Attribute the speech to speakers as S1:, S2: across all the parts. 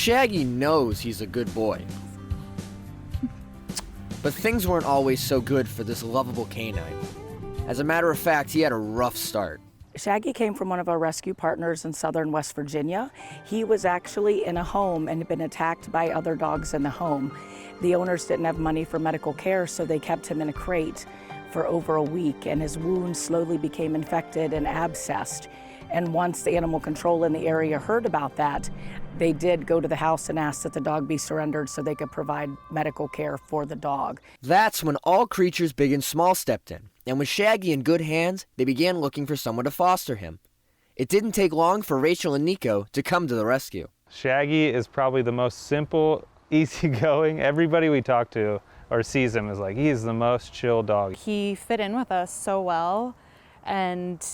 S1: Shaggy knows he's a good boy. But things weren't always so good for this lovable canine. As a matter of fact, he had a rough start.
S2: Shaggy came from one of our rescue partners in southern West Virginia. He was actually in a home and had been attacked by other dogs in the home. The owners didn't have money for medical care, so they kept him in a crate for over a week, and his wounds slowly became infected and abscessed. And once the animal control in the area heard about that, they did go to the house and ask that the dog be surrendered so they could provide medical care for the dog.
S1: That's when all creatures big and small stepped in. And with Shaggy in good hands, they began looking for someone to foster him. It didn't take long for Rachel and Nico to come to the rescue.
S3: Shaggy is probably the most simple, easygoing. Everybody we talk to or sees him is like, he's the most chill dog.
S4: He fit in with us so well, and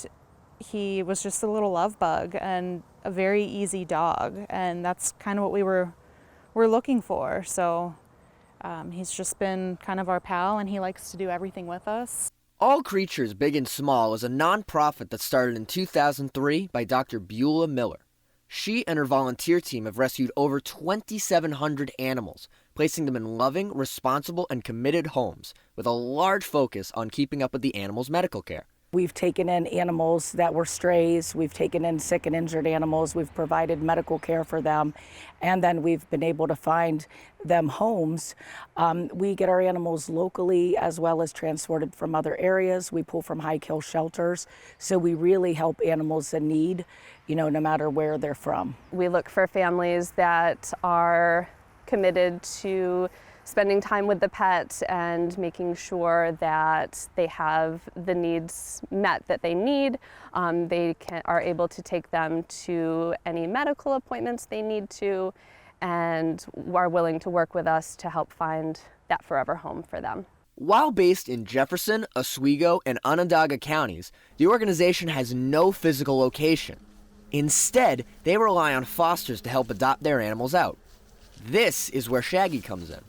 S4: he was just a little love bug and a very easy dog, and that's kind of what we're looking for. So he's just been kind of our pal, and he likes to do everything with us.
S1: All Creatures Big and Small is a nonprofit that started in 2003 by Dr. Beulah Miller. She and her volunteer team have rescued over 2,700 animals, placing them in loving, responsible, and committed homes, with a large focus on keeping up with the animals' medical care.
S2: We've taken in animals that were strays, we've taken in sick and injured animals, we've provided medical care for them, and then we've been able to find them homes. We get our animals locally as well as transported from other areas. We pull from high kill shelters, so we really help animals in need, no matter where they're from.
S5: We look for families that are committed to spending time with the pet and making sure that they have the needs met that they need. They are able to take them to any medical appointments they need to, and are willing to work with us to help find that forever home for them.
S1: While based in Jefferson, Oswego, and Onondaga counties, the organization has no physical location. Instead, they rely on fosters to help adopt their animals out. This is where Shaggy comes in.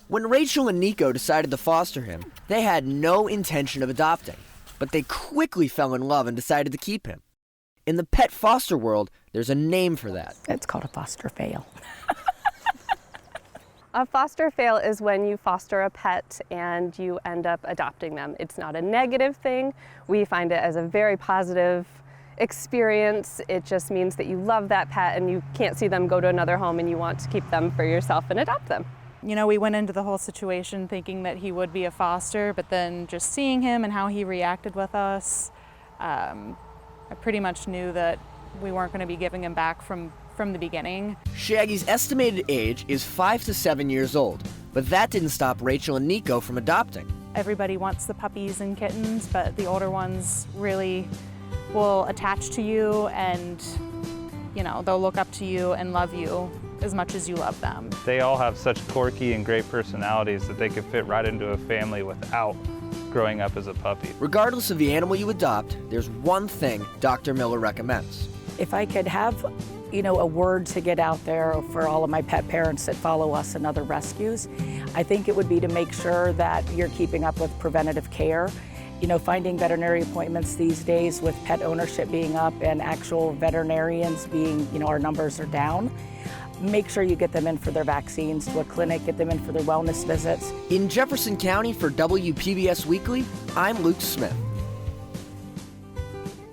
S1: When Rachel and Nico decided to foster him, they had no intention of adopting, but they quickly fell in love and decided to keep him. In the pet foster world, there's a name for that.
S2: It's called a foster fail.
S5: A foster fail is when you foster a pet and you end up adopting them. It's not a negative thing. We find it as a very positive experience. It just means that you love that pet and you can't see them go to another home and you want to keep them for yourself and adopt them.
S4: We went into the whole situation thinking that he would be a foster, but then just seeing him and how he reacted with us, I pretty much knew that we weren't going to be giving him back from the beginning.
S1: Shaggy's estimated age is 5 to 7 years old, but that didn't stop Rachel and Nico from adopting.
S4: Everybody wants the puppies and kittens, but the older ones really will attach to you, and they'll look up to you and love you as much as you love them.
S3: They all have such quirky and great personalities that they could fit right into a family without growing up as a puppy.
S1: Regardless of the animal you adopt, there's one thing Dr. Miller recommends.
S2: If I could have, a word to get out there for all of my pet parents that follow us in other rescues, I think it would be to make sure that you're keeping up with preventative care. Finding veterinary appointments these days with pet ownership being up and actual veterinarians being, our numbers are down. Make sure you get them in for their vaccines to a clinic, get them in for their wellness visits.
S1: In Jefferson County for WPBS Weekly, I'm Luke Smith.